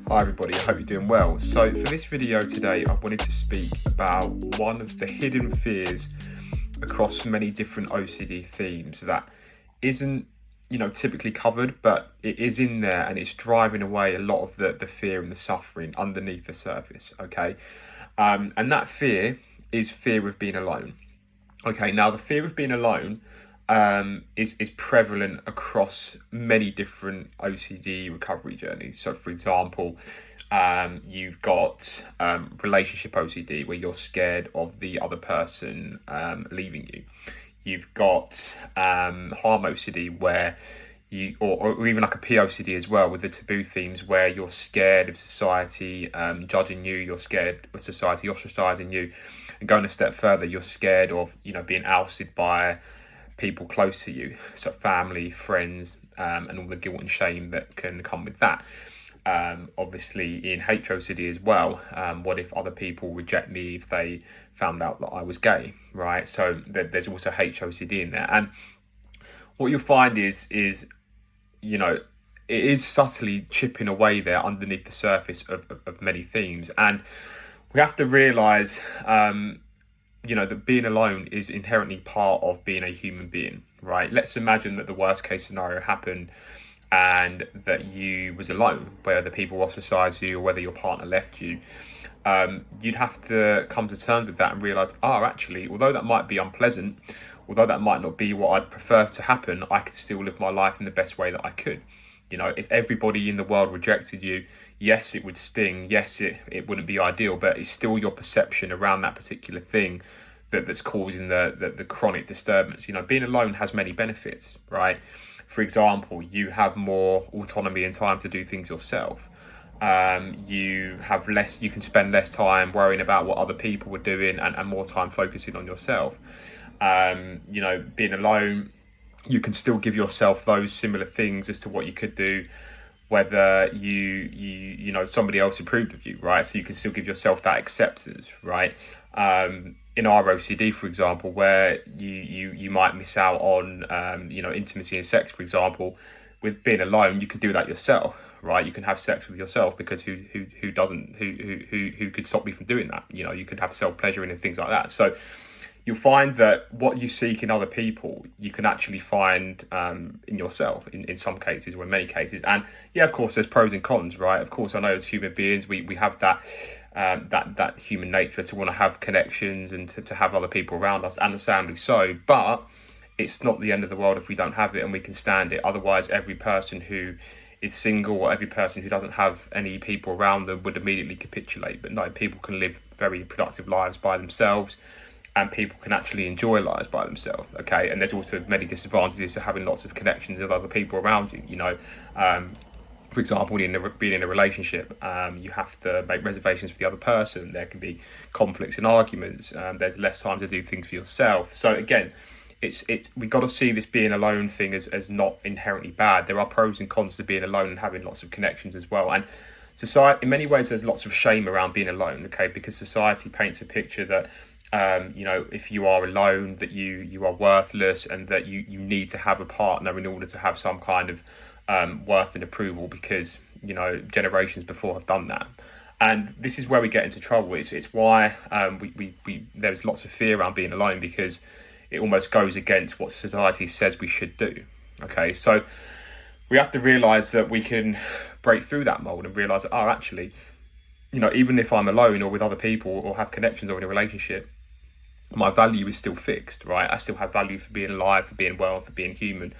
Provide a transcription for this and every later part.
Hi everybody, I hope you're doing well. So for this video today, I wanted to speak about one of the hidden fears across many different OCD themes that isn't, typically covered, but it is in there and it's driving away a lot of the fear and the suffering underneath the surface, okay? And that fear is fear of being alone. Okay, now the fear of being alone is prevalent across many different OCD recovery journeys. So, for example, you've got relationship OCD where you're scared of the other person leaving you. You've got harm OCD where or even like a POCD as well, with the taboo themes where you're scared of society judging you, you're scared of society ostracizing you, and going a step further, you're scared of being ousted by people close to you, so family, friends, and all the guilt and shame that can come with that. Obviously in HOCD as well, what if other people reject me if they found out that I was gay, right? So there's also HOCD in there, and what you'll find is it is subtly chipping away there underneath the surface of many themes. And we have to realize that being alone is inherently part of being a human being, right? Let's imagine that the worst case scenario happened and that you was alone, whether people ostracized you or whether your partner left you. You'd have to come to terms with that and realize, actually, although that might be unpleasant, although that might not be what I'd prefer to happen, I could still live my life in the best way that I could. If everybody in the world rejected you, yes, it would sting. Yes, it wouldn't be ideal, but it's still your perception around that particular thing that's causing the chronic disturbance. Being alone has many benefits, right? For example, you have more autonomy and time to do things yourself. You can spend less time worrying about what other people were doing and more time focusing on yourself. Being alone, you can still give yourself those similar things as to what you could do, whether somebody else approved of you, right? So you can still give yourself that acceptance, right? In our OCD, for example, where you might miss out on intimacy and sex, for example, with being alone, you can do that yourself, right? You can have sex with yourself, because who could stop me from doing that? You could have self-pleasuring and things like that. So you'll find that what you seek in other people, you can actually find in yourself in some cases, or in many cases. And yeah, of course, there's pros and cons, right? Of course, I know as human beings, we have that human nature to want to have connections and to have other people around us, understandably so. But it's not the end of the world if we don't have it and we can stand it. Otherwise, every person who is single or every person who doesn't have any people around them would immediately capitulate. But no, people can live very productive lives by themselves, and people can actually enjoy lives by themselves, okay? And there's also many disadvantages to having lots of connections with other people around you. For example, being in a relationship, you have to make reservations for the other person. There can be conflicts and arguments. There's less time to do things for yourself. So again, we've got to see this being alone thing as not inherently bad. There are pros and cons to being alone and having lots of connections as well. And society, in many ways, there's lots of shame around being alone, okay? Because society paints a picture that if you are alone, that you are worthless, and that you need to have a partner in order to have some kind of worth and approval, because generations before have done that. And this is where we get into trouble. It's why there's lots of fear around being alone, because it almost goes against what society says we should do. Okay, so we have to realize that we can break through that mold and realize that actually, even if I'm alone or with other people or have connections or in a relationship, my value is still fixed, right? I still have value for being alive, for being well, for being human.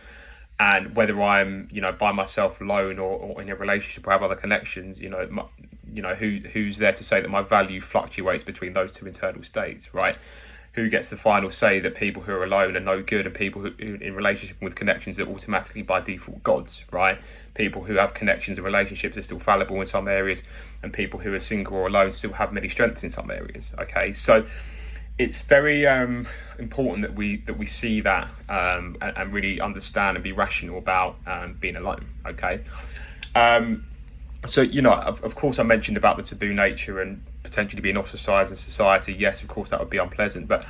And whether I'm, by myself alone or in a relationship or have other connections, who's there to say that my value fluctuates between those two internal states, right? Who gets the final say that people who are alone are no good, and people who in relationship with connections are automatically by default gods, right? People who have connections and relationships are still fallible in some areas, and people who are single or alone still have many strengths in some areas, okay? So it's very important that we see that and really understand and be rational about being alone, okay? So, of course, I mentioned about the taboo nature and potentially being ostracized in society. Yes, of course, that would be unpleasant. But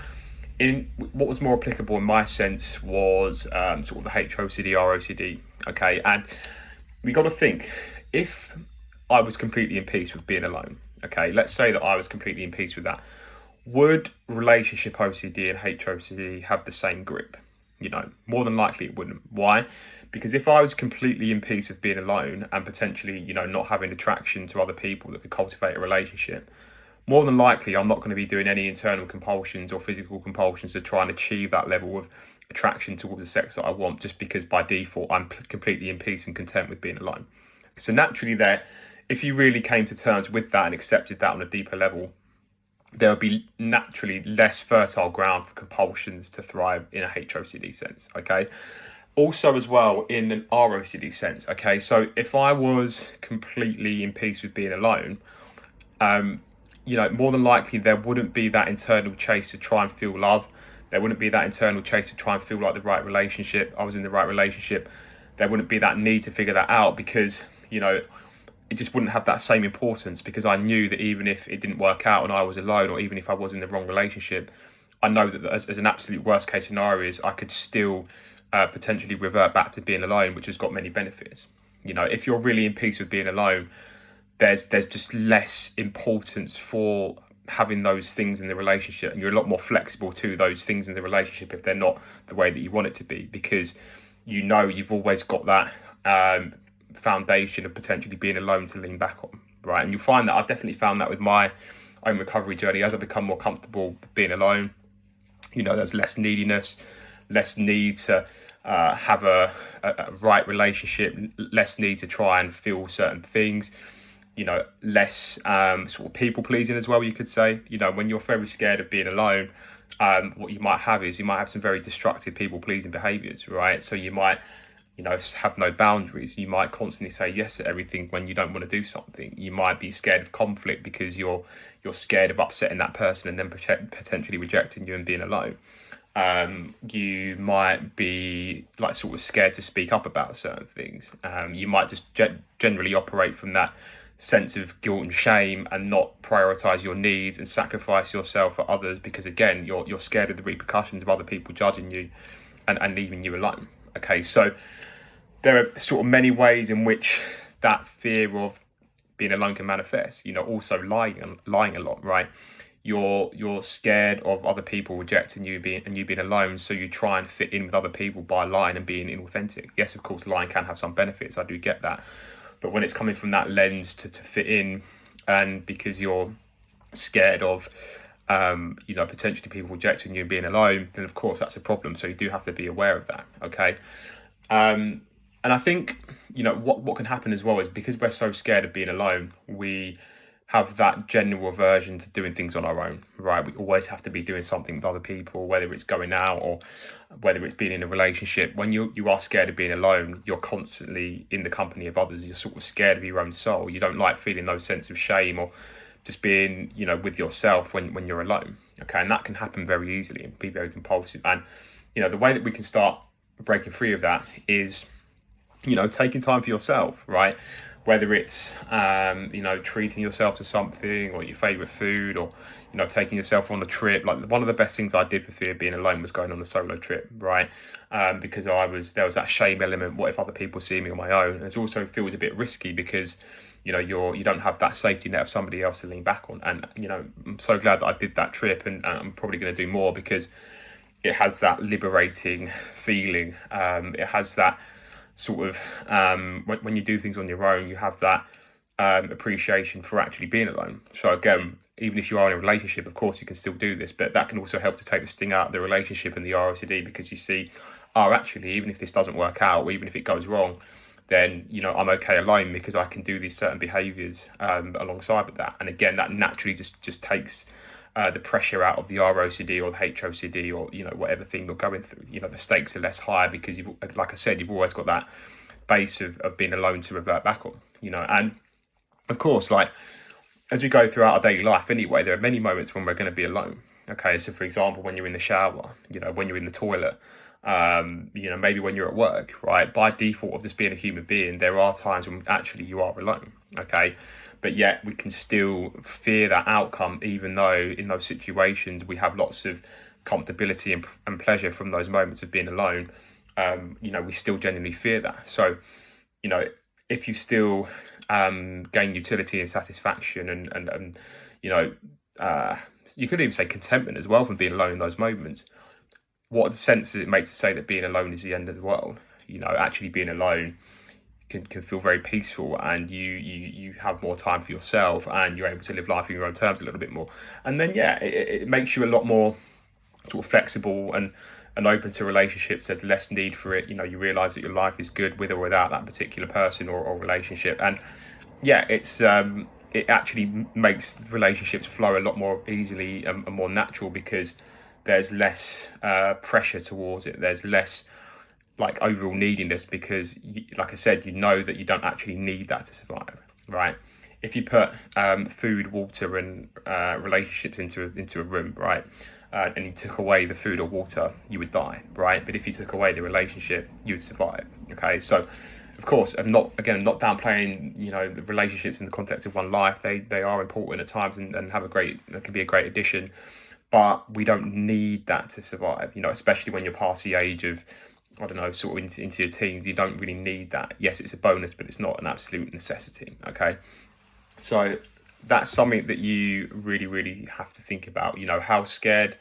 what was more applicable in my sense was sort of the HOCD, ROCD, okay? And we got to think, if I was completely in peace with being alone. Okay, let's say that I was completely in peace with that. Would relationship OCD and HOCD have the same grip? More than likely it wouldn't. Why? Because if I was completely in peace with being alone and potentially, not having attraction to other people that could cultivate a relationship, more than likely I'm not going to be doing any internal compulsions or physical compulsions to try and achieve that level of attraction towards the sex that I want, just because by default I'm completely in peace and content with being alone. So naturally there, if you really came to terms with that and accepted that on a deeper level, there would be naturally less fertile ground for compulsions to thrive in a HOCD sense, okay? Also as well in an ROCD sense, okay? So if I was completely in peace with being alone, more than likely there wouldn't be that internal chase to try and feel love. There wouldn't be that internal chase to try and feel like the right relationship. I was in the right relationship. There wouldn't be that need to figure that out because, it just wouldn't have that same importance, because I knew that even if it didn't work out and I was alone, or even if I was in the wrong relationship, I know that as an absolute worst case scenario is I could still potentially revert back to being alone, which has got many benefits. If you're really in peace with being alone, there's just less importance for having those things in the relationship, and you're a lot more flexible to those things in the relationship if they're not the way that you want it to be, because you've always got that foundation of potentially being alone to lean back on, right? And you'll find that I've definitely found that with my own recovery journey. As I become more comfortable being alone, there's less neediness, less need to have a right relationship, less need to try and feel certain things, less sort of people pleasing as well, you could say. When you're very scared of being alone, what you might have some very destructive people pleasing behaviors, right? So you might have no boundaries. You might constantly say yes to everything when you don't want to do something. You might be scared of conflict because you're scared of upsetting that person and then potentially rejecting you and being alone. You might be sort of scared to speak up about certain things. You might just generally operate from that sense of guilt and shame and not prioritize your needs and sacrifice yourself for others, because again you're scared of the repercussions of other people judging you and leaving you alone. Okay, so there are sort of many ways in which that fear of being alone can manifest. Also lying a lot, right? You're scared of other people rejecting you being alone, so you try and fit in with other people by lying and being inauthentic. Yes, of course, lying can have some benefits. I do get that, but when it's coming from that lens to fit in, and because you're scared of potentially people rejecting you and being alone, then of course that's a problem. So you do have to be aware of that. Okay. And I think, what can happen as well is because we're so scared of being alone, we have that general aversion to doing things on our own, right? We always have to be doing something with other people, whether it's going out or whether it's being in a relationship. When you are scared of being alone, you're constantly in the company of others. You're sort of scared of your own soul. You don't like feeling those sense of shame or just being, with yourself when you're alone. Okay, and that can happen very easily and be very compulsive. And, the way that we can start breaking free of that is, taking time for yourself, right? Whether it's, treating yourself to something or your favorite food, or, taking yourself on a trip. Like one of the best things I did for fear of being alone was going on a solo trip, right? Because there was that shame element. What if other people see me on my own? And it also feels a bit risky because, you don't have that safety net of somebody else to lean back on. And, I'm so glad that I did that trip, and I'm probably going to do more because it has that liberating feeling. It has that sort of when you do things on your own, you have that appreciation for actually being alone. So again, even if you are in a relationship, of course you can still do this, but that can also help to take the sting out of the relationship and the ROCD, because you see, actually, even if this doesn't work out, or even if it goes wrong, then I'm okay alone because I can do these certain behaviors alongside with that. And again, that naturally just takes the pressure out of the ROCD or the HOCD, or whatever thing you're going through. The stakes are less high because like I said, you've always got that base of being alone to revert back on. And of course, as we go throughout our daily life anyway, there are many moments when we're going to be alone. Okay, so for example, when you're in the shower, when you're in the toilet, maybe when you're at work, right? By default of just being a human being, there are times when actually you are alone. Okay, but yet we can still fear that outcome, even though in those situations we have lots of comfortability and pleasure from those moments of being alone. We still genuinely fear that. So, if you still gain utility and satisfaction and you know, you could even say contentment as well from being alone in those moments, what sense does it make to say that being alone is the end of the world? You know, actually being alone can feel very peaceful, and you have more time for yourself, and you're able to live life on your own terms a little bit more. And then it makes you a lot more sort of flexible and open to relationships. There's less need for it. You know, you realize that your life is good with or without that particular person or relationship. And it actually makes relationships flow a lot more easily and more natural, because there's less pressure towards it. There's less like overall neediness, because like I said, you know that you don't actually need that to survive, right? If you put food, water, and relationships into a room, right, and you took away the food or water, you would die, right? But if you took away the relationship, you would survive. Okay, so of course, I'm not downplaying, you know, the relationships in the context of one life. They are important at times and can be a great addition, but we don't need that to survive. You know, especially when you're past the age of, I don't know, sort of into your teens, you don't really need that. Yes, it's a bonus, but it's not an absolute necessity. Okay, so that's something that you really, really have to think about. You know, how scared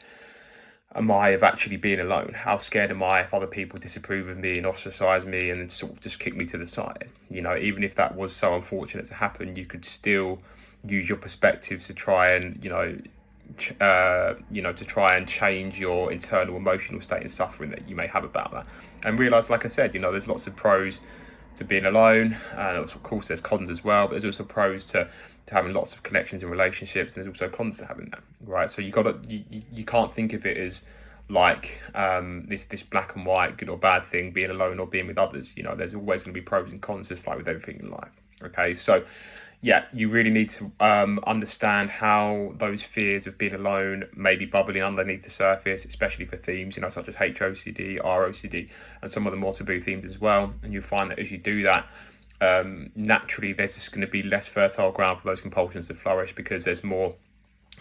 am I of actually being alone? How scared am I if other people disapprove of me and ostracize me and sort of just kick me to the side? You know, even if that was so unfortunate to happen, you could still use your perspectives to try and, to try and change your internal emotional state and suffering that you may have about that, and realize, like I said, you know, there's lots of pros to being alone, and of course there's cons as well, but there's also pros to having lots of connections and relationships, and there's also cons to having that, right? So you can't think of it as like this black and white, good or bad thing, being alone or being with others. You know, there's always going to be pros and cons, just like with everything in life. Okay, so yeah, you really need to understand how those fears of being alone may be bubbling underneath the surface, especially for themes, you know, such as HOCD, ROCD, and some of the more taboo themes as well. And you'll find that as you do that, naturally there's just going to be less fertile ground for those compulsions to flourish, because there's more,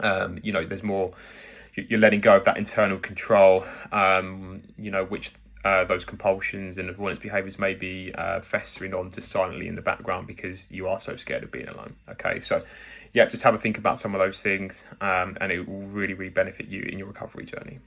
there's more, you're letting go of that internal control, which those compulsions and avoidance behaviours may be festering on just silently in the background, because you are so scared of being alone. Okay, so yeah, just have a think about some of those things, and it will really, really benefit you in your recovery journey.